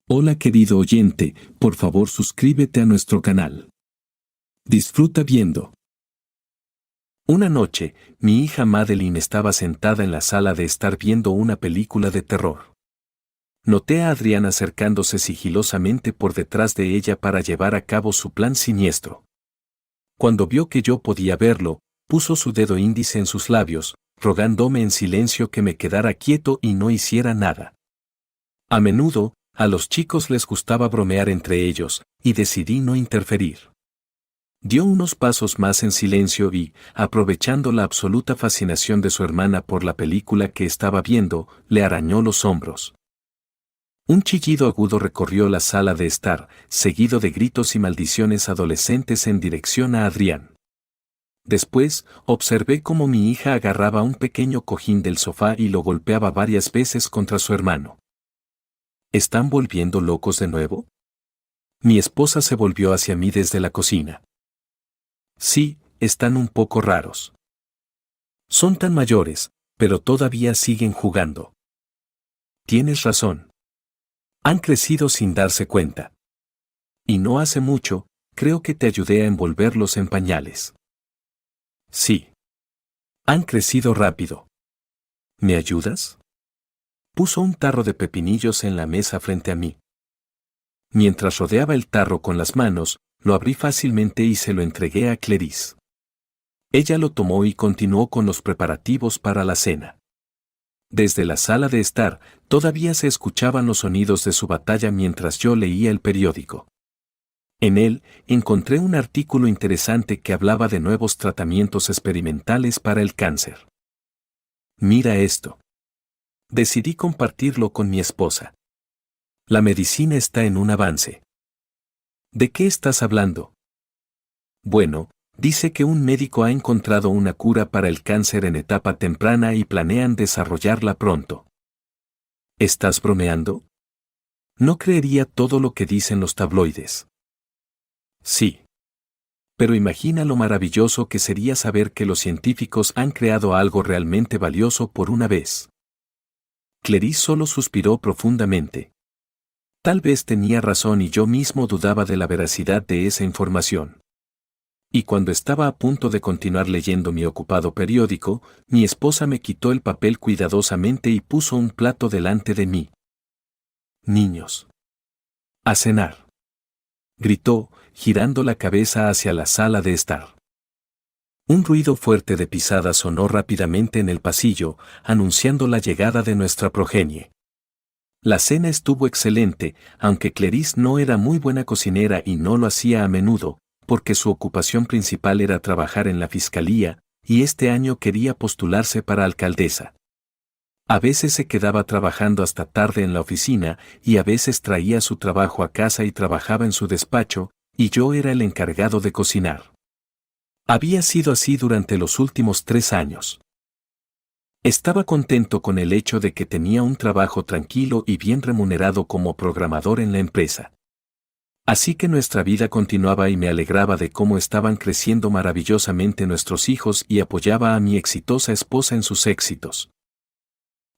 Hola querido oyente, por favor suscríbete a nuestro canal. Disfruta viendo. Una noche, mi hija Madeline estaba sentada en la sala de estar viendo una película de terror. Noté a Adrián acercándose sigilosamente por detrás de ella para llevar a cabo su plan siniestro. Cuando vio que yo podía verlo, puso su dedo índice en sus labios, rogándome en silencio que me quedara quieto y no hiciera nada. A menudo, a los chicos les gustaba bromear entre ellos, y decidí no interferir. Dio unos pasos más en silencio y, aprovechando la absoluta fascinación de su hermana por la película que estaba viendo, le arañó los hombros. Un chillido agudo recorrió la sala de estar, seguido de gritos y maldiciones adolescentes en dirección a Adrián. Después, observé cómo mi hija agarraba un pequeño cojín del sofá y lo golpeaba varias veces contra su hermano. ¿Están volviendo locos de nuevo? Mi esposa se volvió hacia mí desde la cocina. Sí, están un poco raros. Son tan mayores, pero todavía siguen jugando. Tienes razón. Han crecido sin darse cuenta. Y no hace mucho, creo que te ayudé a envolverlos en pañales. Sí. Han crecido rápido. ¿Me ayudas? Puso un tarro de pepinillos en la mesa frente a mí. Mientras rodeaba el tarro con las manos, lo abrí fácilmente y se lo entregué a Clarice. Ella lo tomó y continuó con los preparativos para la cena. Desde la sala de estar, todavía se escuchaban los sonidos de su batalla mientras yo leía el periódico. En él, encontré un artículo interesante que hablaba de nuevos tratamientos experimentales para el cáncer. Mira esto. Decidí compartirlo con mi esposa. La medicina está en un avance. ¿De qué estás hablando? Bueno, dice que un médico ha encontrado una cura para el cáncer en etapa temprana y planean desarrollarla pronto. ¿Estás bromeando? No creería todo lo que dicen los tabloides. Sí. Pero imagina lo maravilloso que sería saber que los científicos han creado algo realmente valioso por una vez. Clarice solo suspiró profundamente. Tal vez tenía razón y yo mismo dudaba de la veracidad de esa información. Y cuando estaba a punto de continuar leyendo mi ocupado periódico, mi esposa me quitó el papel cuidadosamente y puso un plato delante de mí. Niños. A cenar. Gritó, girando la cabeza hacia la sala de estar. Un ruido fuerte de pisadas sonó rápidamente en el pasillo, anunciando la llegada de nuestra progenie. La cena estuvo excelente, aunque Clarice no era muy buena cocinera y no lo hacía a menudo, porque su ocupación principal era trabajar en la fiscalía, y este año quería postularse para alcaldesa. A veces se quedaba trabajando hasta tarde en la oficina, y a veces traía su trabajo a casa y trabajaba en su despacho, y yo era el encargado de cocinar. Había sido así durante los últimos 3 años. Estaba contento con el hecho de que tenía un trabajo tranquilo y bien remunerado como programador en la empresa. Así que nuestra vida continuaba y me alegraba de cómo estaban creciendo maravillosamente nuestros hijos y apoyaba a mi exitosa esposa en sus éxitos.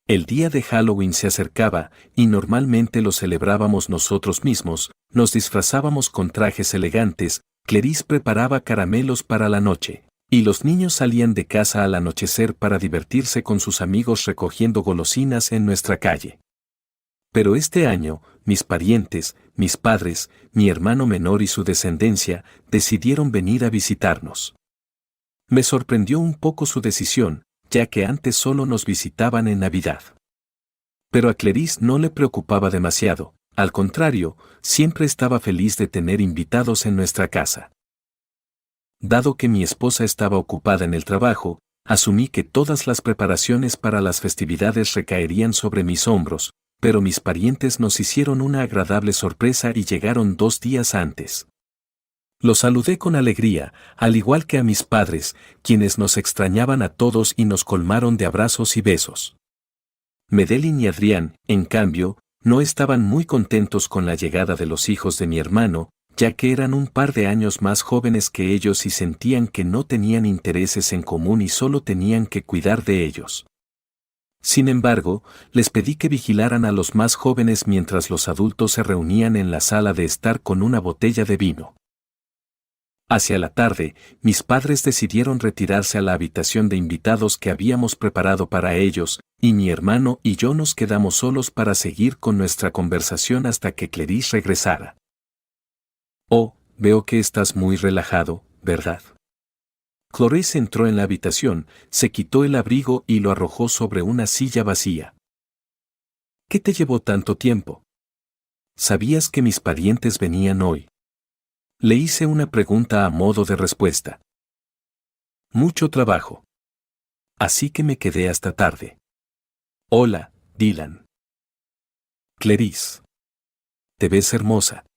El día de Halloween se acercaba y normalmente lo celebrábamos nosotros mismos, nos disfrazábamos con trajes elegantes, Clarice preparaba caramelos para la noche. Y los niños salían de casa al anochecer para divertirse con sus amigos recogiendo golosinas en nuestra calle. Pero este año, mis parientes, mis padres, mi hermano menor y su descendencia, decidieron venir a visitarnos. Me sorprendió un poco su decisión, ya que antes solo nos visitaban en Navidad. Pero a Clarice no le preocupaba demasiado, al contrario, siempre estaba feliz de tener invitados en nuestra casa. Dado que mi esposa estaba ocupada en el trabajo, asumí que todas las preparaciones para las festividades recaerían sobre mis hombros, pero mis parientes nos hicieron una agradable sorpresa y llegaron 2 días antes. Los saludé con alegría, al igual que a mis padres, quienes nos extrañaban a todos y nos colmaron de abrazos y besos. Medellín y Adrián, en cambio, no estaban muy contentos con la llegada de los hijos de mi hermano, ya que eran un par de años más jóvenes que ellos y sentían que no tenían intereses en común y solo tenían que cuidar de ellos. Sin embargo, les pedí que vigilaran a los más jóvenes mientras los adultos se reunían en la sala de estar con una botella de vino. Hacia la tarde, mis padres decidieron retirarse a la habitación de invitados que habíamos preparado para ellos, y mi hermano y yo nos quedamos solos para seguir con nuestra conversación hasta que Clarice regresara. Oh, veo que estás muy relajado, ¿verdad? Clarice entró en la habitación, se quitó el abrigo y lo arrojó sobre una silla vacía. ¿Qué te llevó tanto tiempo? ¿Sabías que mis parientes venían hoy? Le hice una pregunta a modo de respuesta. Mucho trabajo. Así que me quedé hasta tarde. Hola, Dylan. Clarice. Te ves hermosa.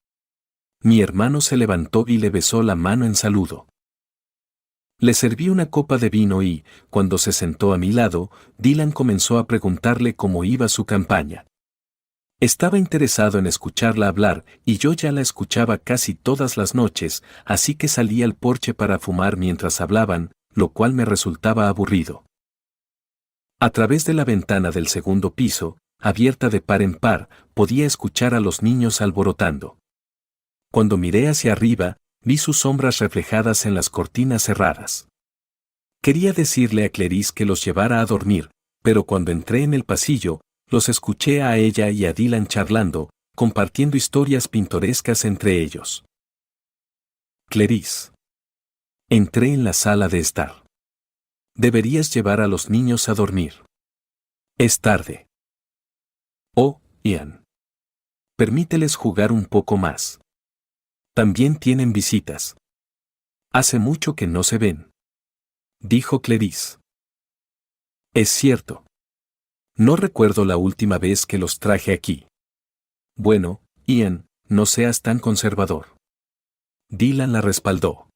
Mi hermano se levantó y le besó la mano en saludo. Le serví una copa de vino y, cuando se sentó a mi lado, Dylan comenzó a preguntarle cómo iba su campaña. Estaba interesado en escucharla hablar y yo ya la escuchaba casi todas las noches, así que salí al porche para fumar mientras hablaban, lo cual me resultaba aburrido. A través de la ventana del segundo piso, abierta de par en par, podía escuchar a los niños alborotando. Cuando miré hacia arriba, vi sus sombras reflejadas en las cortinas cerradas. Quería decirle a Clarice que los llevara a dormir, pero cuando entré en el pasillo, los escuché a ella y a Dylan charlando, compartiendo historias pintorescas entre ellos. Clarice. Entré en la sala de estar. Deberías llevar a los niños a dormir. Es tarde. Oh, Ian. Permíteles jugar un poco más. También tienen visitas. Hace mucho que no se ven. Dijo Clarice. Es cierto. No recuerdo la última vez que los traje aquí. Bueno, Ian, no seas tan conservador. Dylan la respaldó.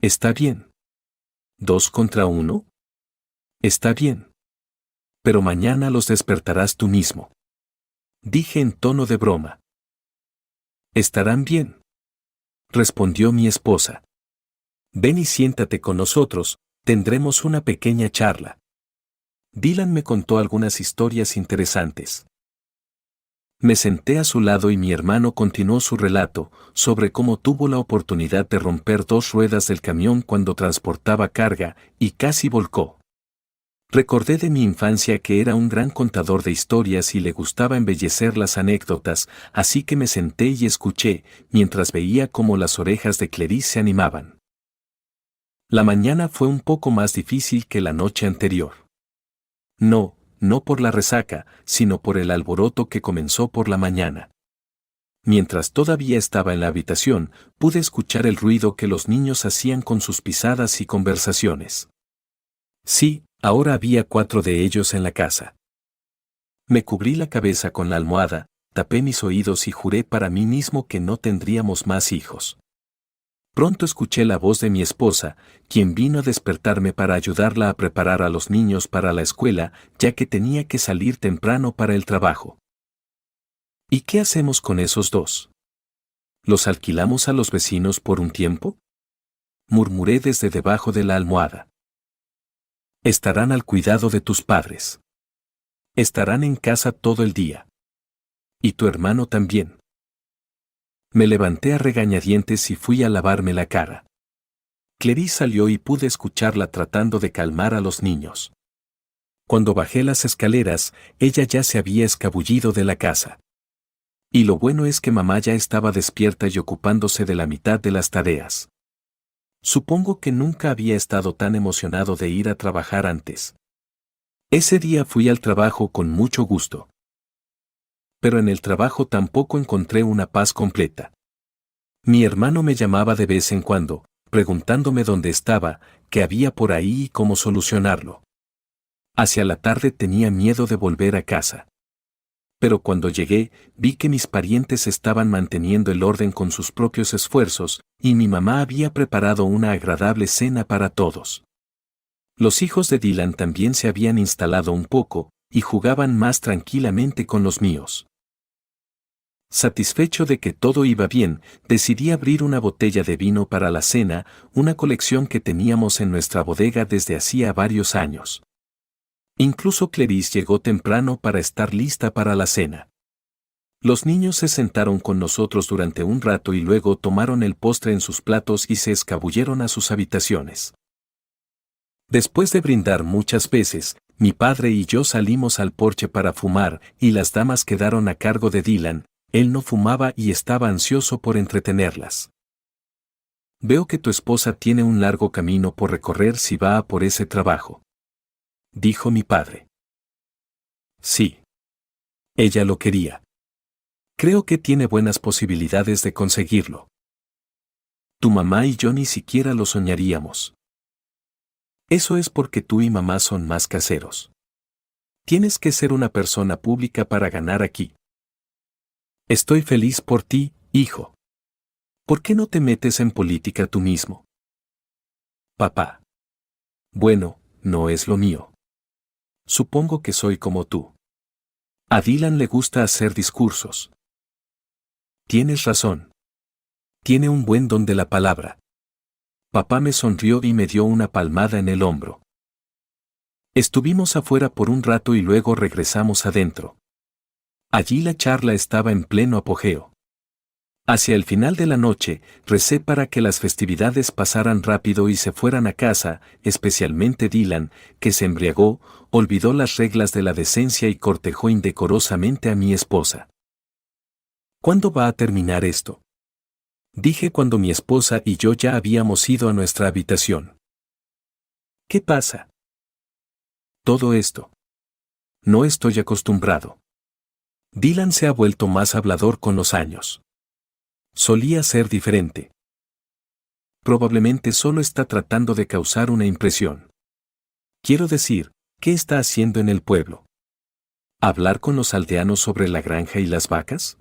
Está bien. 2 contra 1. Está bien. Pero mañana los despertarás tú mismo. Dije en tono de broma. Estarán bien. Respondió mi esposa. Ven y siéntate con nosotros, tendremos una pequeña charla. Dylan me contó algunas historias interesantes. Me senté a su lado y mi hermano continuó su relato sobre cómo tuvo la oportunidad de romper 2 ruedas del camión cuando transportaba carga y casi volcó. Recordé de mi infancia que era un gran contador de historias y le gustaba embellecer las anécdotas, así que me senté y escuché, mientras veía cómo las orejas de Clarice se animaban. La mañana fue un poco más difícil que la noche anterior. No por la resaca, sino por el alboroto que comenzó por la mañana. Mientras todavía estaba en la habitación, pude escuchar el ruido que los niños hacían con sus pisadas y conversaciones. Sí, ahora había 4 de ellos en la casa. Me cubrí la cabeza con la almohada, tapé mis oídos y juré para mí mismo que no tendríamos más hijos. Pronto escuché la voz de mi esposa, quien vino a despertarme para ayudarla a preparar a los niños para la escuela, ya que tenía que salir temprano para el trabajo. ¿Y qué hacemos con esos 2? ¿Los alquilamos a los vecinos por un tiempo? Murmuré desde debajo de la almohada. Estarán al cuidado de tus padres. Estarán en casa todo el día. Y tu hermano también. Me levanté a regañadientes y fui a lavarme la cara. Clarice salió y pude escucharla tratando de calmar a los niños. Cuando bajé las escaleras, ella ya se había escabullido de la casa. Y lo bueno es que mamá ya estaba despierta y ocupándose de la mitad de las tareas. Supongo que nunca había estado tan emocionado de ir a trabajar antes. Ese día fui al trabajo con mucho gusto. Pero en el trabajo tampoco encontré una paz completa. Mi hermano me llamaba de vez en cuando, preguntándome dónde estaba, qué había por ahí y cómo solucionarlo. Hacia la tarde tenía miedo de volver a casa. Pero cuando llegué, vi que mis parientes estaban manteniendo el orden con sus propios esfuerzos, y mi mamá había preparado una agradable cena para todos. Los hijos de Dylan también se habían instalado un poco, y jugaban más tranquilamente con los míos. Satisfecho de que todo iba bien, decidí abrir una botella de vino para la cena, una colección que teníamos en nuestra bodega desde hacía varios años. Incluso Clarice llegó temprano para estar lista para la cena. Los niños se sentaron con nosotros durante un rato y luego tomaron el postre en sus platos y se escabulleron a sus habitaciones. Después de brindar muchas veces, mi padre y yo salimos al porche para fumar y las damas quedaron a cargo de Dylan. Él no fumaba y estaba ansioso por entretenerlas. Veo que tu esposa tiene un largo camino por recorrer si va a por ese trabajo, dijo mi padre. Sí. Ella lo quería. Creo que tiene buenas posibilidades de conseguirlo. Tu mamá y yo ni siquiera lo soñaríamos. Eso es porque tú y mamá son más caseros. Tienes que ser una persona pública para ganar aquí. Estoy feliz por ti, hijo. ¿Por qué no te metes en política tú mismo? Papá. Bueno, no es lo mío. Supongo que soy como tú. A Dylan le gusta hacer discursos. Tienes razón. Tiene un buen don de la palabra. Papá me sonrió y me dio una palmada en el hombro. Estuvimos afuera por un rato y luego regresamos adentro. Allí la charla estaba en pleno apogeo. Hacia el final de la noche, recé para que las festividades pasaran rápido y se fueran a casa, especialmente Dylan, que se embriagó, olvidó las reglas de la decencia y cortejó indecorosamente a mi esposa. ¿Cuándo va a terminar esto? Dije cuando mi esposa y yo ya habíamos ido a nuestra habitación. ¿Qué pasa? Todo esto. No estoy acostumbrado. Dylan se ha vuelto más hablador con los años. Solía ser diferente. Probablemente solo está tratando de causar una impresión. Quiero decir, ¿qué está haciendo en el pueblo? ¿Hablar con los aldeanos sobre la granja y las vacas?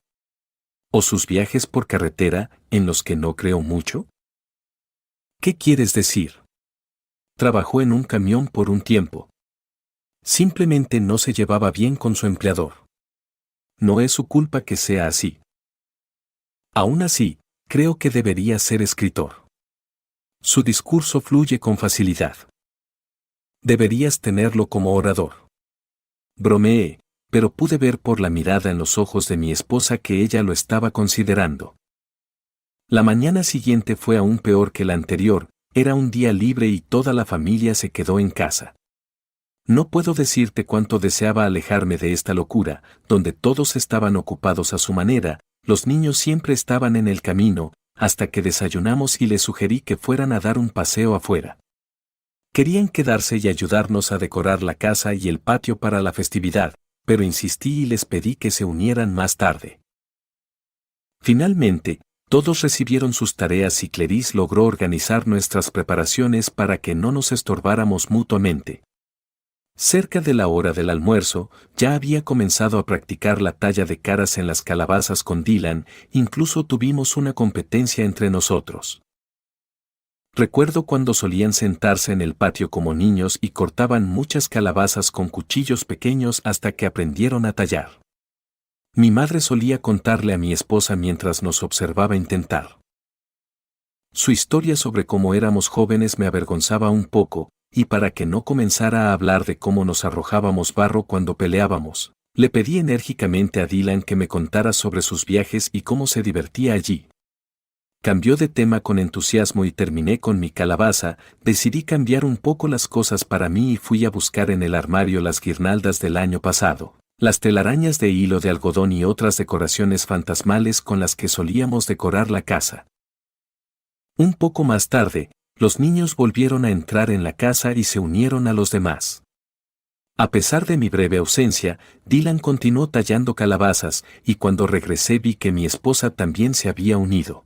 ¿O sus viajes por carretera, en los que no creo mucho? ¿Qué quieres decir? Trabajó en un camión por un tiempo. Simplemente no se llevaba bien con su empleador. No es su culpa que sea así. Aún así, creo que debería ser escritor. Su discurso fluye con facilidad. Deberías tenerlo como orador. Bromeé, pero pude ver por la mirada en los ojos de mi esposa que ella lo estaba considerando. La mañana siguiente fue aún peor que la anterior, era un día libre y toda la familia se quedó en casa. No puedo decirte cuánto deseaba alejarme de esta locura, donde todos estaban ocupados a su manera, los niños siempre estaban en el camino, hasta que desayunamos y les sugerí que fueran a dar un paseo afuera. Querían quedarse y ayudarnos a decorar la casa y el patio para la festividad, pero insistí y les pedí que se unieran más tarde. Finalmente, todos recibieron sus tareas y Clarice logró organizar nuestras preparaciones para que no nos estorbáramos mutuamente. Cerca de la hora del almuerzo, ya había comenzado a practicar la talla de caras en las calabazas con Dylan, incluso tuvimos una competencia entre nosotros. Recuerdo cuando solían sentarse en el patio como niños y cortaban muchas calabazas con cuchillos pequeños hasta que aprendieron a tallar. Mi madre solía contarle a mi esposa mientras nos observaba intentar. Su historia sobre cómo éramos jóvenes me avergonzaba un poco, y para que no comenzara a hablar de cómo nos arrojábamos barro cuando peleábamos, le pedí enérgicamente a Dylan que me contara sobre sus viajes y cómo se divertía allí. Cambió de tema con entusiasmo y terminé con mi calabaza, decidí cambiar un poco las cosas para mí y fui a buscar en el armario las guirnaldas del año pasado, las telarañas de hilo de algodón y otras decoraciones fantasmales con las que solíamos decorar la casa. Un poco más tarde, los niños volvieron a entrar en la casa y se unieron a los demás. A pesar de mi breve ausencia, Dylan continuó tallando calabazas y cuando regresé vi que mi esposa también se había unido.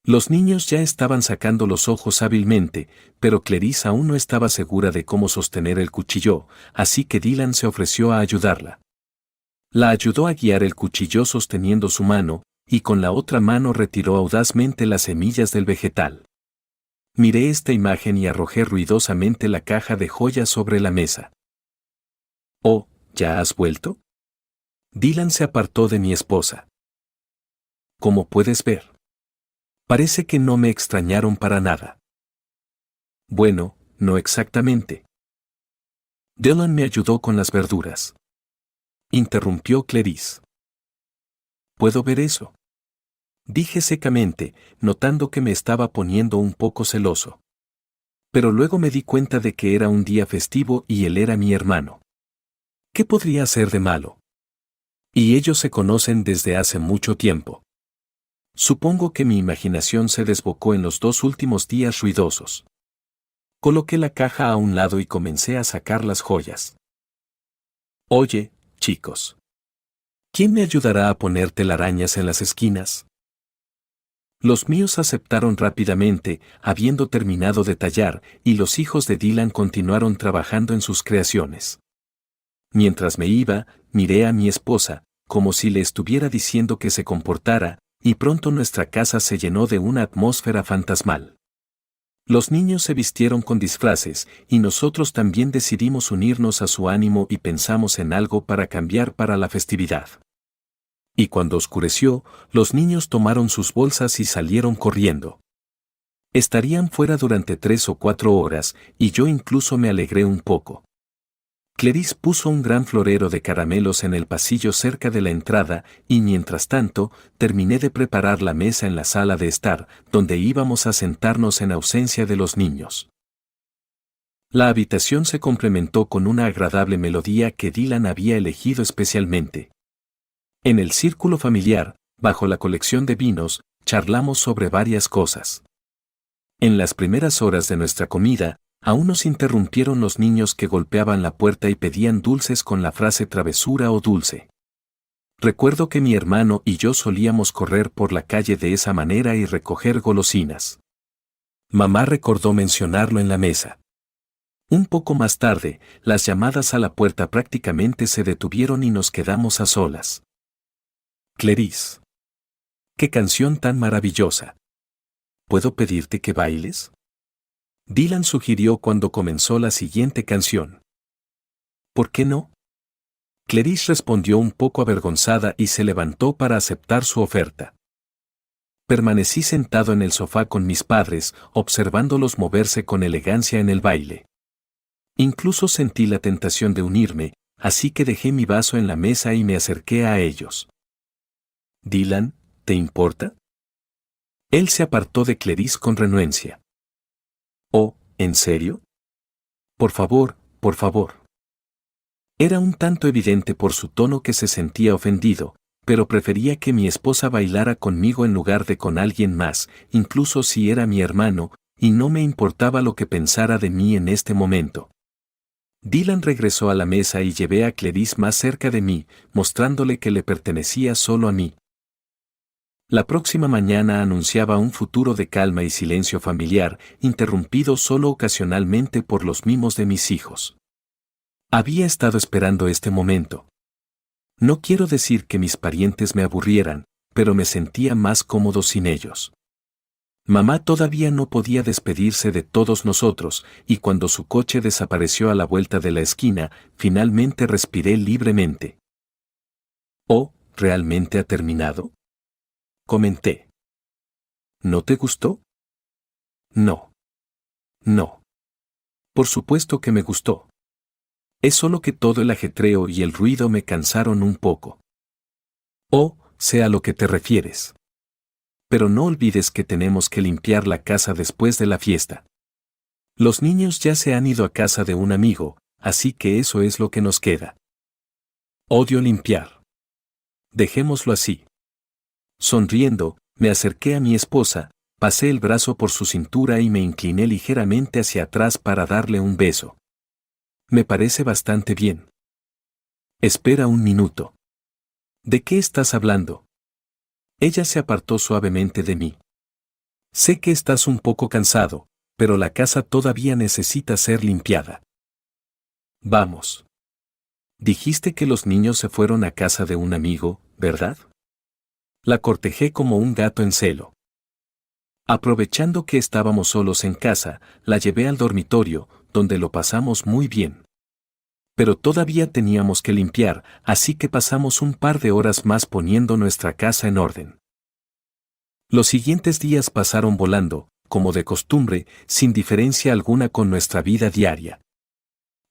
Los niños ya estaban sacando los ojos hábilmente, pero Clarice aún no estaba segura de cómo sostener el cuchillo, así que Dylan se ofreció a ayudarla. La ayudó a guiar el cuchillo sosteniendo su mano, y con la otra mano retiró audazmente las semillas del vegetal. Miré esta imagen y arrojé ruidosamente la caja de joyas sobre la mesa. «Oh, ¿ya has vuelto?» Dylan se apartó de mi esposa. «Como puedes ver. Parece que no me extrañaron para nada». «Bueno, no exactamente. Dylan me ayudó con las verduras. Interrumpió Clarice. ¿Puedo ver eso? Dije secamente, notando que me estaba poniendo un poco celoso. Pero luego me di cuenta de que era un día festivo y él era mi hermano. ¿Qué podría hacer de malo? Y ellos se conocen desde hace mucho tiempo. Supongo que mi imaginación se desbocó en los 2 últimos días ruidosos. Coloqué la caja a un lado y comencé a sacar las joyas. Oye, chicos. ¿Quién me ayudará a poner telarañas en las esquinas? Los míos aceptaron rápidamente, habiendo terminado de tallar, y los hijos de Dylan continuaron trabajando en sus creaciones. Mientras me iba, miré a mi esposa, como si le estuviera diciendo que se comportara, y pronto nuestra casa se llenó de una atmósfera fantasmal. Los niños se vistieron con disfraces, y nosotros también decidimos unirnos a su ánimo y pensamos en algo para cambiar para la festividad. Y cuando oscureció, los niños tomaron sus bolsas y salieron corriendo. Estarían fuera durante 3 o 4 horas, y yo incluso me alegré un poco. Clarice puso un gran florero de caramelos en el pasillo cerca de la entrada, y mientras tanto, terminé de preparar la mesa en la sala de estar, donde íbamos a sentarnos en ausencia de los niños. La habitación se complementó con una agradable melodía que Dylan había elegido especialmente. En el círculo familiar, bajo la colección de vinos, charlamos sobre varias cosas. En las primeras horas de nuestra comida, aún nos interrumpieron los niños que golpeaban la puerta y pedían dulces con la frase travesura o dulce. Recuerdo que mi hermano y yo solíamos correr por la calle de esa manera y recoger golosinas. Mamá recordó mencionarlo en la mesa. Un poco más tarde, las llamadas a la puerta prácticamente se detuvieron y nos quedamos a solas. Clarice. ¡Qué canción tan maravillosa! ¿Puedo pedirte que bailes? Dylan sugirió cuando comenzó la siguiente canción. ¿Por qué no? Clarice respondió un poco avergonzada y se levantó para aceptar su oferta. Permanecí sentado en el sofá con mis padres, observándolos moverse con elegancia en el baile. Incluso sentí la tentación de unirme, así que dejé mi vaso en la mesa y me acerqué a ellos. Dylan, ¿te importa? Él se apartó de Clarice con renuencia. Oh, ¿en serio? Por favor, por favor. Era un tanto evidente por su tono que se sentía ofendido, pero prefería que mi esposa bailara conmigo en lugar de con alguien más, incluso si era mi hermano, y no me importaba lo que pensara de mí en este momento. Dylan regresó a la mesa y llevé a Clarice más cerca de mí, mostrándole que le pertenecía solo a mí. La próxima mañana anunciaba un futuro de calma y silencio familiar, interrumpido solo ocasionalmente por los mimos de mis hijos. Había estado esperando este momento. No quiero decir que mis parientes me aburrieran, pero me sentía más cómodo sin ellos. Mamá todavía no podía despedirse de todos nosotros, y cuando su coche desapareció a la vuelta de la esquina, finalmente respiré libremente. ¿Oh, realmente ha terminado? Comenté. ¿No te gustó? No. No. Por supuesto que me gustó. Es solo que todo el ajetreo y el ruido me cansaron un poco. Oh, sé a lo que te refieres. Pero no olvides que tenemos que limpiar la casa después de la fiesta. Los niños ya se han ido a casa de un amigo, así que eso es lo que nos queda. Odio limpiar. Dejémoslo así. Sonriendo, me acerqué a mi esposa, pasé el brazo por su cintura y me incliné ligeramente hacia atrás para darle un beso. Me parece bastante bien. Espera un minuto. ¿De qué estás hablando? Ella se apartó suavemente de mí. Sé que estás un poco cansado, pero la casa todavía necesita ser limpiada. Vamos. Dijiste que los niños se fueron a casa de un amigo, ¿verdad? La cortejé como un gato en celo. Aprovechando que estábamos solos en casa, la llevé al dormitorio, donde lo pasamos muy bien. Pero todavía teníamos que limpiar, así que pasamos un par de horas más poniendo nuestra casa en orden. Los siguientes días pasaron volando, como de costumbre, sin diferencia alguna con nuestra vida diaria.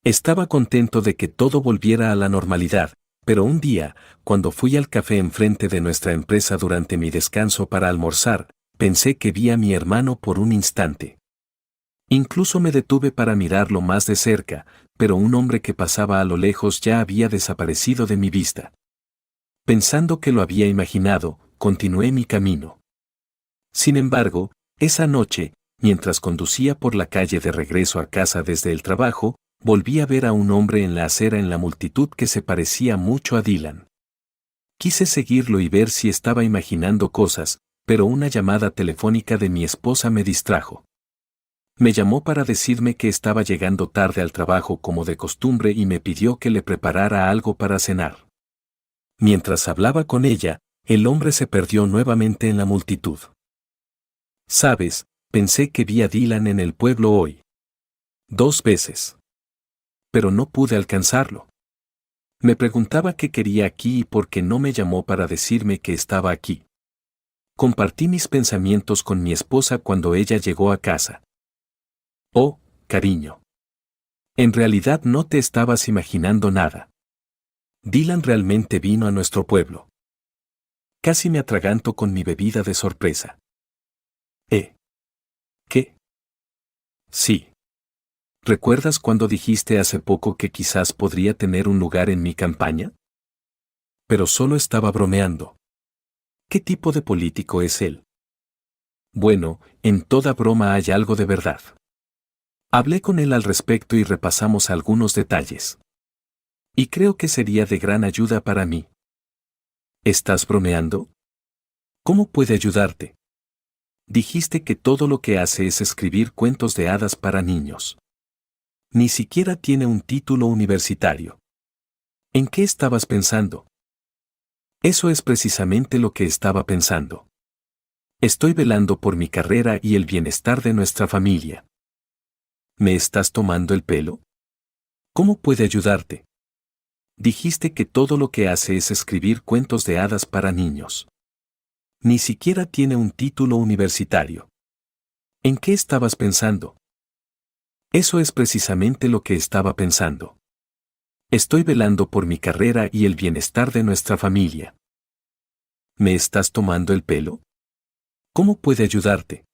Estaba contento de que todo volviera a la normalidad, pero un día, cuando fui al café enfrente de nuestra empresa durante mi descanso para almorzar, pensé que vi a mi hermano por un instante. Incluso me detuve para mirarlo más de cerca, pero un hombre que pasaba a lo lejos ya había desaparecido de mi vista. Pensando que lo había imaginado, continué mi camino. Sin embargo, esa noche, mientras conducía por la calle de regreso a casa desde el trabajo, volví a ver a un hombre en la acera en la multitud que se parecía mucho a Dylan. Quise seguirlo y ver si estaba imaginando cosas, pero una llamada telefónica de mi esposa me distrajo. Me llamó para decirme que estaba llegando tarde al trabajo como de costumbre y me pidió que le preparara algo para cenar. Mientras hablaba con ella, el hombre se perdió nuevamente en la multitud. Sabes, pensé que vi a Dylan en el pueblo hoy. 2 veces. Pero no pude alcanzarlo. Me preguntaba qué quería aquí y por qué no me llamó para decirme que estaba aquí. Compartí mis pensamientos con mi esposa cuando ella llegó a casa. Oh, cariño. En realidad no te estabas imaginando nada. Dylan realmente vino a nuestro pueblo. Casi me atraganto con mi bebida de sorpresa. ¿Qué? Sí. ¿Recuerdas cuando dijiste hace poco que quizás podría tener un lugar en mi campaña? Pero solo estaba bromeando. ¿Qué tipo de político es él? Bueno, en toda broma hay algo de verdad. Hablé con él al respecto y repasamos algunos detalles. Y creo que sería de gran ayuda para mí. ¿Estás bromeando? ¿Cómo puede ayudarte? Dijiste que todo lo que hace es escribir cuentos de hadas para niños. Ni siquiera tiene un título universitario. ¿En qué estabas pensando? Eso es precisamente lo que estaba pensando. Estoy velando por mi carrera y el bienestar de nuestra familia. ¿Me estás tomando el pelo? ¿Cómo puede ayudarte? Dijiste que todo lo que hace es escribir cuentos de hadas para niños. Ni siquiera tiene un título universitario. ¿En qué estabas pensando? Eso es precisamente lo que estaba pensando. Estoy velando por mi carrera y el bienestar de nuestra familia. ¿Me estás tomando el pelo? ¿Cómo puede ayudarte?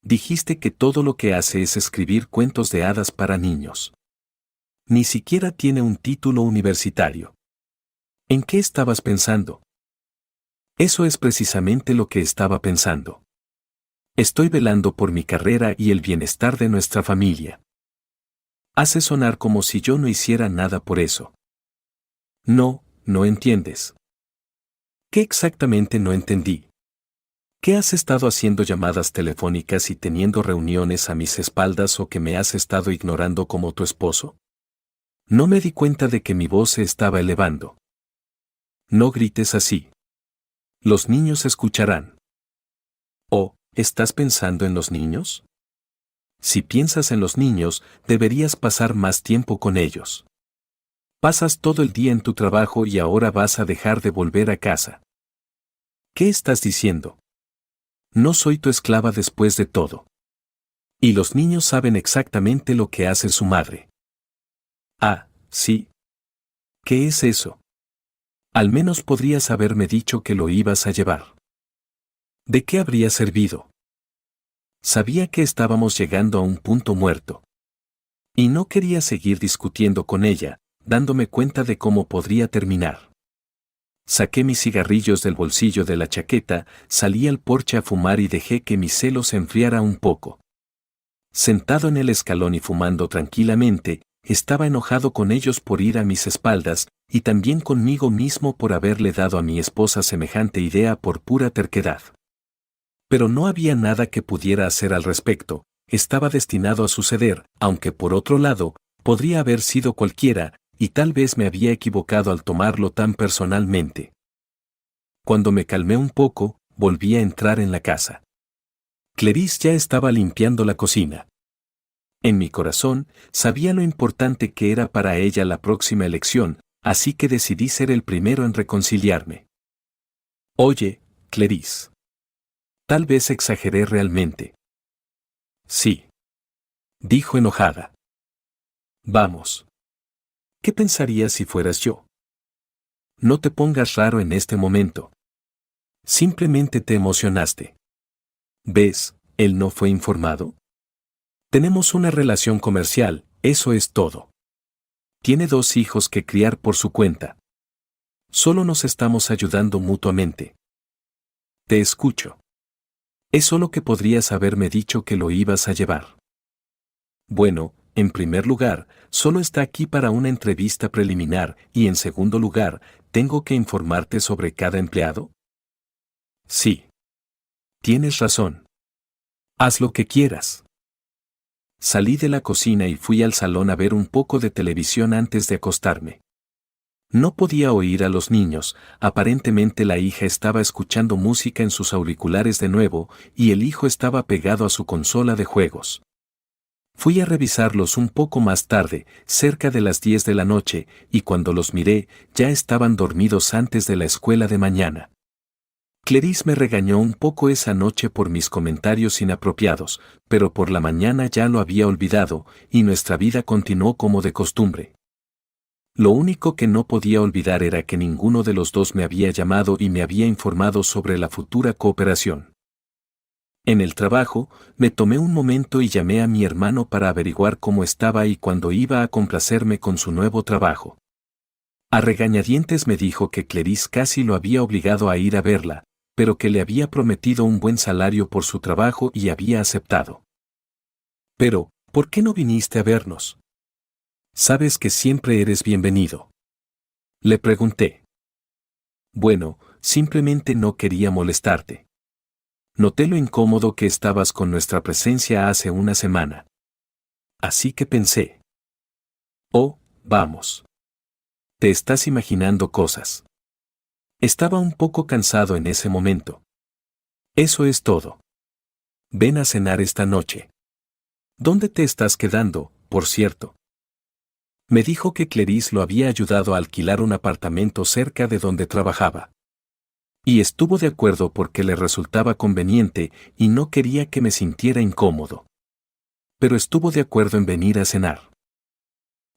Dijiste que todo lo que hace es escribir cuentos de hadas para niños. Ni siquiera tiene un título universitario. ¿En qué estabas pensando? Eso es precisamente lo que estaba pensando. Estoy velando por mi carrera y el bienestar de nuestra familia. Hace sonar como si yo no hiciera nada por eso. No, no entiendes. ¿Qué exactamente no entendí? ¿Qué has estado haciendo llamadas telefónicas y teniendo reuniones a mis espaldas o que me has estado ignorando como tu esposo? No me di cuenta de que mi voz se estaba elevando. No grites así. Los niños escucharán. ¿O, estás pensando en los niños? Si piensas en los niños, deberías pasar más tiempo con ellos. Pasas todo el día en tu trabajo y ahora vas a dejar de volver a casa. ¿Qué estás diciendo? No soy tu esclava después de todo. Y los niños saben exactamente lo que hace su madre. Ah, sí. ¿Qué es eso? Al menos podrías haberme dicho que lo ibas a llevar. ¿De qué habría servido? Sabía que estábamos llegando a un punto muerto. Y no quería seguir discutiendo con ella, dándome cuenta de cómo podría terminar. Saqué mis cigarrillos del bolsillo de la chaqueta, salí al porche a fumar y dejé que mi celo se enfriara un poco. Sentado en el escalón y fumando tranquilamente, estaba enojado con ellos por ir a mis espaldas, y también conmigo mismo por haberle dado a mi esposa semejante idea por pura terquedad. Pero no había nada que pudiera hacer al respecto, estaba destinado a suceder, aunque por otro lado, podría haber sido cualquiera, y tal vez me había equivocado al tomarlo tan personalmente. Cuando me calmé un poco, volví a entrar en la casa. Clarice ya estaba limpiando la cocina. En mi corazón, sabía lo importante que era para ella la próxima elección, así que decidí ser el primero en reconciliarme. Oye, Clarice. Tal vez exageré realmente. Sí. Dijo enojada. Vamos. ¿Qué pensarías si fueras yo? No te pongas raro en este momento. Simplemente te emocionaste. ¿Ves? Él no fue informado. Tenemos una relación comercial, eso es todo. Tiene 2 hijos que criar por su cuenta. Solo nos estamos ayudando mutuamente. Te escucho. Es solo que podrías haberme dicho que lo ibas a llevar. Bueno, en primer lugar, solo está aquí para una entrevista preliminar y en segundo lugar, ¿tengo que informarte sobre cada empleado? Sí. Tienes razón. Haz lo que quieras. Salí de la cocina y fui al salón a ver un poco de televisión antes de acostarme. No podía oír a los niños, aparentemente la hija estaba escuchando música en sus auriculares de nuevo y el hijo estaba pegado a su consola de juegos. Fui a revisarlos un poco más tarde, cerca de las 10 de la noche, y cuando los miré, ya estaban dormidos antes de la escuela de mañana. Clarice me regañó un poco esa noche por mis comentarios inapropiados, pero por la mañana ya lo había olvidado, y nuestra vida continuó como de costumbre. Lo único que no podía olvidar era que ninguno de los dos me había llamado y me había informado sobre la futura cooperación. En el trabajo, me tomé un momento y llamé a mi hermano para averiguar cómo estaba y cuándo iba a complacerme con su nuevo trabajo. A regañadientes me dijo que Clarice casi lo había obligado a ir a verla, pero que le había prometido un buen salario por su trabajo y había aceptado. Pero, ¿por qué no viniste a vernos? Sabes que siempre eres bienvenido. Le pregunté. Bueno, simplemente no quería molestarte. Noté lo incómodo que estabas con nuestra presencia hace una semana. Así que pensé. Oh, vamos. Te estás imaginando cosas. Estaba un poco cansado en ese momento. Eso es todo. Ven a cenar esta noche. ¿Dónde te estás quedando, por cierto? Me dijo que Clarice lo había ayudado a alquilar un apartamento cerca de donde trabajaba. Y estuvo de acuerdo porque le resultaba conveniente y no quería que me sintiera incómodo. Pero estuvo de acuerdo en venir a cenar.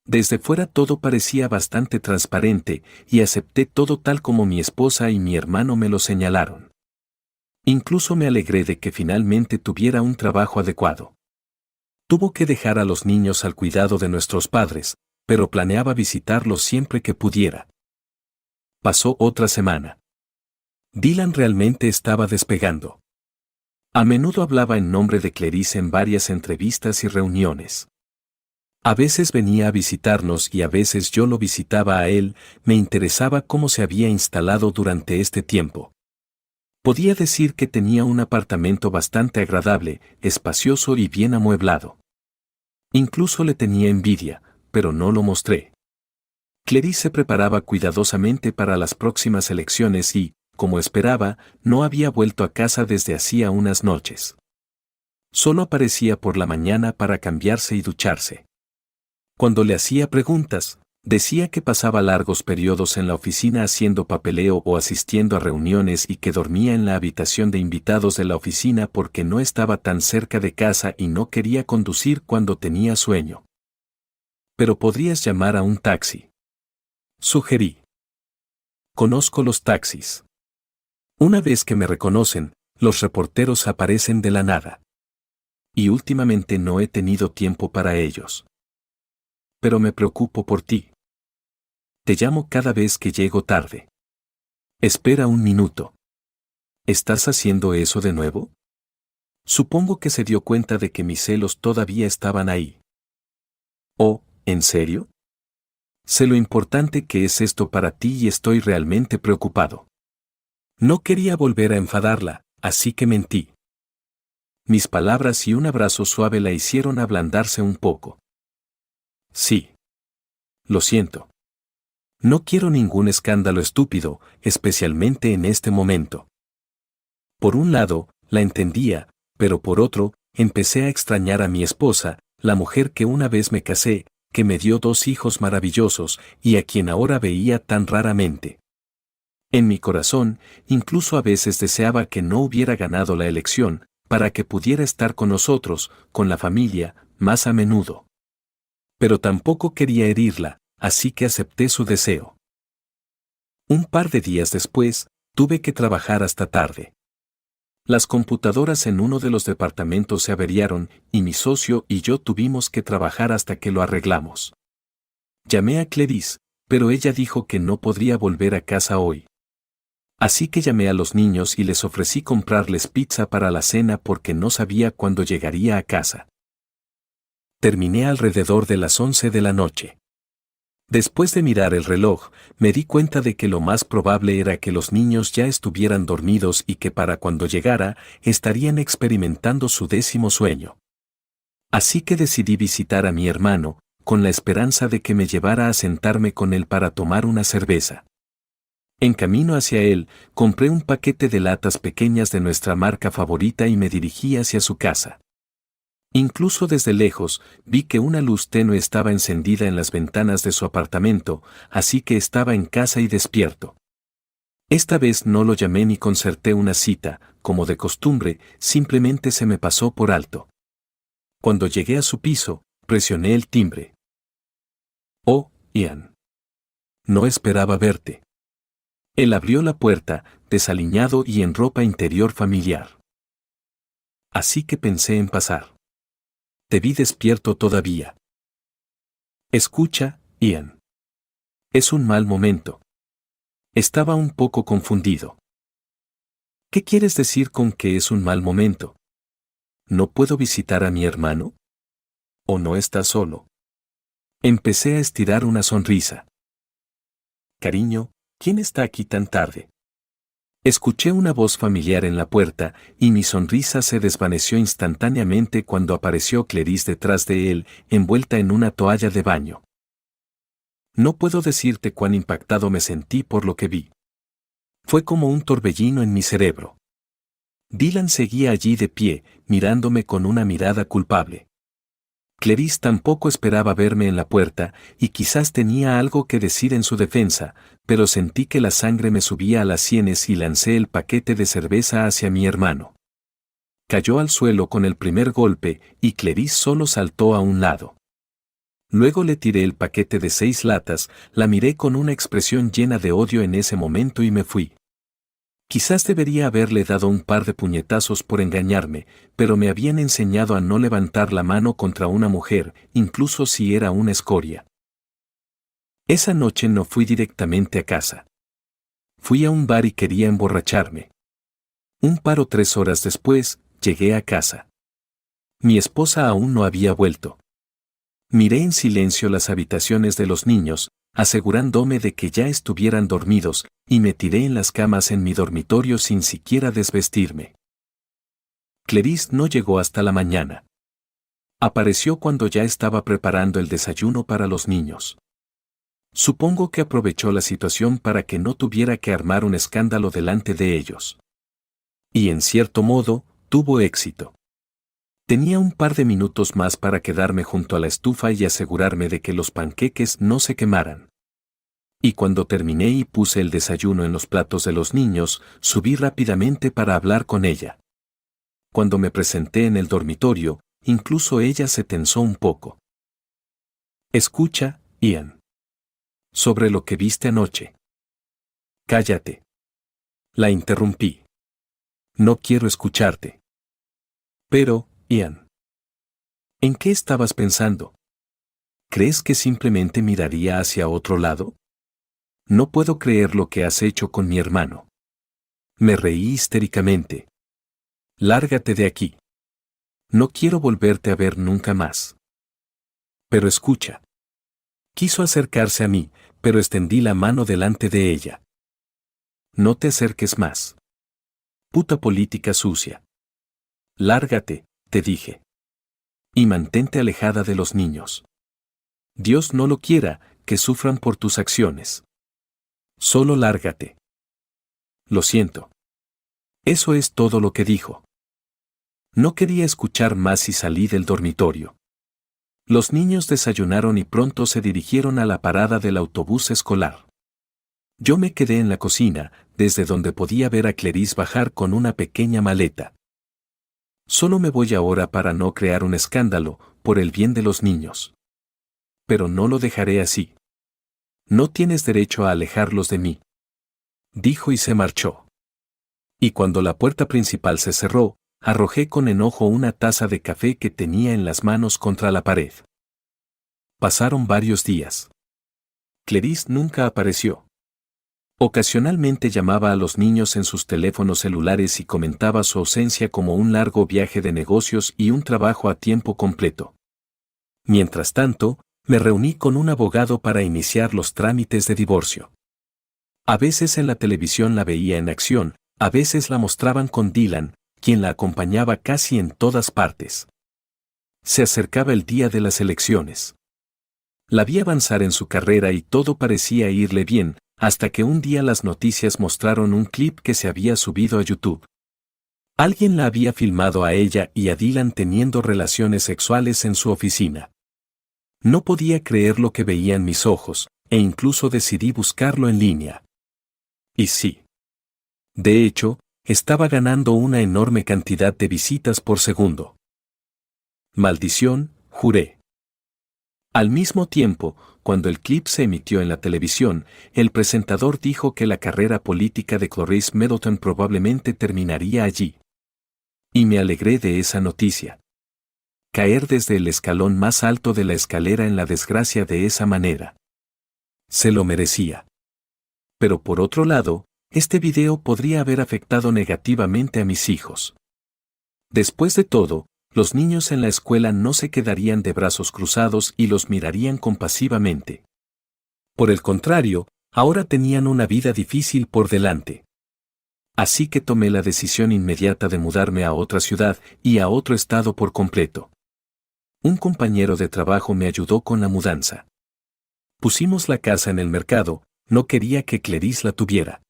Desde fuera todo parecía bastante transparente y acepté todo tal como mi esposa y mi hermano me lo señalaron. Incluso me alegré de que finalmente tuviera un trabajo adecuado. Tuvo que dejar a los niños al cuidado de nuestros padres, pero planeaba visitarlos siempre que pudiera. Pasó otra semana. Dylan realmente estaba despegando. A menudo hablaba en nombre de Clarice en varias entrevistas y reuniones. A veces venía a visitarnos y a veces yo lo visitaba a él, me interesaba cómo se había instalado durante este tiempo. Podía decir que tenía un apartamento bastante agradable, espacioso y bien amueblado. Incluso le tenía envidia, pero no lo mostré. Clarice se preparaba cuidadosamente para las próximas elecciones y, como esperaba, no había vuelto a casa desde hacía unas noches. Solo aparecía por la mañana para cambiarse y ducharse. Cuando le hacía preguntas, decía que pasaba largos periodos en la oficina haciendo papeleo o asistiendo a reuniones y que dormía en la habitación de invitados de la oficina porque no estaba tan cerca de casa y no quería conducir cuando tenía sueño. Pero podrías llamar a un taxi. Sugerí. Conozco los taxis. Una vez que me reconocen, los reporteros aparecen de la nada. Y últimamente no he tenido tiempo para ellos. Pero me preocupo por ti. Te llamo cada vez que llego tarde. Espera un minuto. ¿Estás haciendo eso de nuevo? Supongo que se dio cuenta de que mis celos todavía estaban ahí. Oh, ¿en serio? Sé lo importante que es esto para ti y estoy realmente preocupado. No quería volver a enfadarla, así que mentí. Mis palabras y un abrazo suave la hicieron ablandarse un poco. Sí. Lo siento. No quiero ningún escándalo estúpido, especialmente en este momento. Por un lado, la entendía, pero por otro, empecé a extrañar a mi esposa, la mujer que una vez me casé, que me dio 2 hijos maravillosos y a quien ahora veía tan raramente. En mi corazón, incluso a veces deseaba que no hubiera ganado la elección, para que pudiera estar con nosotros, con la familia, más a menudo. Pero tampoco quería herirla, así que acepté su deseo. Un par de días después, tuve que trabajar hasta tarde. Las computadoras en uno de los departamentos se averiaron y mi socio y yo tuvimos que trabajar hasta que lo arreglamos. Llamé a Clarice, pero ella dijo que no podría volver a casa hoy. Así que llamé a los niños y les ofrecí comprarles pizza para la cena porque no sabía cuándo llegaría a casa. Terminé alrededor de las 11 de la noche. Después de mirar el reloj, me di cuenta de que lo más probable era que los niños ya estuvieran dormidos y que para cuando llegara, estarían experimentando su 10º sueño. Así que decidí visitar a mi hermano, con la esperanza de que me llevara a sentarme con él para tomar una cerveza. En camino hacia él, compré un paquete de latas pequeñas de nuestra marca favorita y me dirigí hacia su casa. Incluso desde lejos, vi que una luz tenue estaba encendida en las ventanas de su apartamento, así que estaba en casa y despierto. Esta vez no lo llamé ni concerté una cita, como de costumbre, simplemente se me pasó por alto. Cuando llegué a su piso, presioné el timbre. «Oh, Ian. No esperaba verte». Él abrió la puerta, desaliñado y en ropa interior familiar. Así que pensé en pasar. Te vi despierto todavía. Escucha, Ian. Es un mal momento. Estaba un poco confundido. ¿Qué quieres decir con que es un mal momento? ¿No puedo visitar a mi hermano? ¿O no estás solo? Empecé a estirar una sonrisa. Cariño, ¿quién está aquí tan tarde? Escuché una voz familiar en la puerta y mi sonrisa se desvaneció instantáneamente cuando apareció Clarice detrás de él, envuelta en una toalla de baño. No puedo decirte cuán impactado me sentí por lo que vi. Fue como un torbellino en mi cerebro. Dylan seguía allí de pie, mirándome con una mirada culpable. Clarice tampoco esperaba verme en la puerta y quizás tenía algo que decir en su defensa, pero sentí que la sangre me subía a las sienes y lancé el paquete de cerveza hacia mi hermano. Cayó al suelo con el primer golpe y Clarice solo saltó a un lado. Luego le tiré el paquete de 6 latas, la miré con una expresión llena de odio en ese momento y me fui. Quizás debería haberle dado un par de puñetazos por engañarme, pero me habían enseñado a no levantar la mano contra una mujer, incluso si era una escoria. Esa noche no fui directamente a casa. Fui a un bar y quería emborracharme. Un par o 3 horas después, llegué a casa. Mi esposa aún no había vuelto. Miré en silencio las habitaciones de los niños, asegurándome de que ya estuvieran dormidos, y me tiré en las camas en mi dormitorio sin siquiera desvestirme. Clarice no llegó hasta la mañana. Apareció cuando ya estaba preparando el desayuno para los niños. Supongo que aprovechó la situación para que no tuviera que armar un escándalo delante de ellos. Y en cierto modo, tuvo éxito. Tenía un par de minutos más para quedarme junto a la estufa y asegurarme de que los panqueques no se quemaran. Y cuando terminé y puse el desayuno en los platos de los niños, subí rápidamente para hablar con ella. Cuando me presenté en el dormitorio, incluso ella se tensó un poco. Escucha, Ian. Sobre lo que viste anoche. Cállate. La interrumpí. No quiero escucharte. Pero, Ian. ¿En qué estabas pensando? ¿Crees que simplemente miraría hacia otro lado? No puedo creer lo que has hecho con mi hermano. Me reí histéricamente. Lárgate de aquí. No quiero volverte a ver nunca más. Pero escucha. Quiso acercarse a mí, pero extendí la mano delante de ella. No te acerques más. Puta política sucia. Lárgate, te dije. Y mantente alejada de los niños. Dios no lo quiera, que sufran por tus acciones. Solo lárgate. Lo siento. Eso es todo lo que dijo. No quería escuchar más y salí del dormitorio. Los niños desayunaron y pronto se dirigieron a la parada del autobús escolar. Yo me quedé en la cocina, desde donde podía ver a Clarice bajar con una pequeña maleta. Solo me voy ahora para no crear un escándalo, por el bien de los niños. Pero no lo dejaré así. No tienes derecho a alejarlos de mí, dijo y se marchó. Y cuando la puerta principal se cerró, arrojé con enojo una taza de café que tenía en las manos contra la pared. Pasaron varios días. Clarice nunca apareció. Ocasionalmente llamaba a los niños en sus teléfonos celulares y comentaba su ausencia como un largo viaje de negocios y un trabajo a tiempo completo. Mientras tanto, me reuní con un abogado para iniciar los trámites de divorcio. A veces en la televisión la veía en acción, a veces la mostraban con Dylan, quien la acompañaba casi en todas partes. Se acercaba el día de las elecciones. La vi avanzar en su carrera y todo parecía irle bien, hasta que un día las noticias mostraron un clip que se había subido a YouTube. Alguien la había filmado a ella y a Dylan teniendo relaciones sexuales en su oficina. No podía creer lo que veía en mis ojos, e incluso decidí buscarlo en línea. Y sí. De hecho, estaba ganando una enorme cantidad de visitas por segundo. Maldición, juré. Al mismo tiempo, cuando el clip se emitió en la televisión, el presentador dijo que la carrera política de Clarice Middleton probablemente terminaría allí. Y me alegré de esa noticia. Caer desde el escalón más alto de la escalera en la desgracia de esa manera. Se lo merecía. Pero por otro lado, este video podría haber afectado negativamente a mis hijos. Después de todo, los niños en la escuela no se quedarían de brazos cruzados y los mirarían compasivamente. Por el contrario, ahora tenían una vida difícil por delante. Así que tomé la decisión inmediata de mudarme a otra ciudad y a otro estado por completo. Un compañero de trabajo me ayudó con la mudanza. Pusimos la casa en el mercado, no quería que Clarice la tuviera.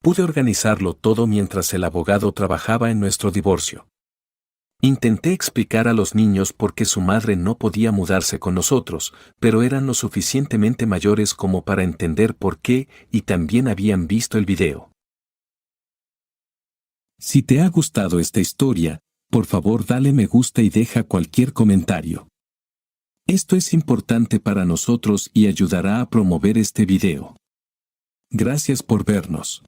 Pude organizarlo todo mientras el abogado trabajaba en nuestro divorcio. Intenté explicar a los niños por qué su madre no podía mudarse con nosotros, pero eran lo suficientemente mayores como para entender por qué y también habían visto el video. Si te ha gustado esta historia, por favor dale me gusta y deja cualquier comentario. Esto es importante para nosotros y ayudará a promover este video. Gracias por vernos.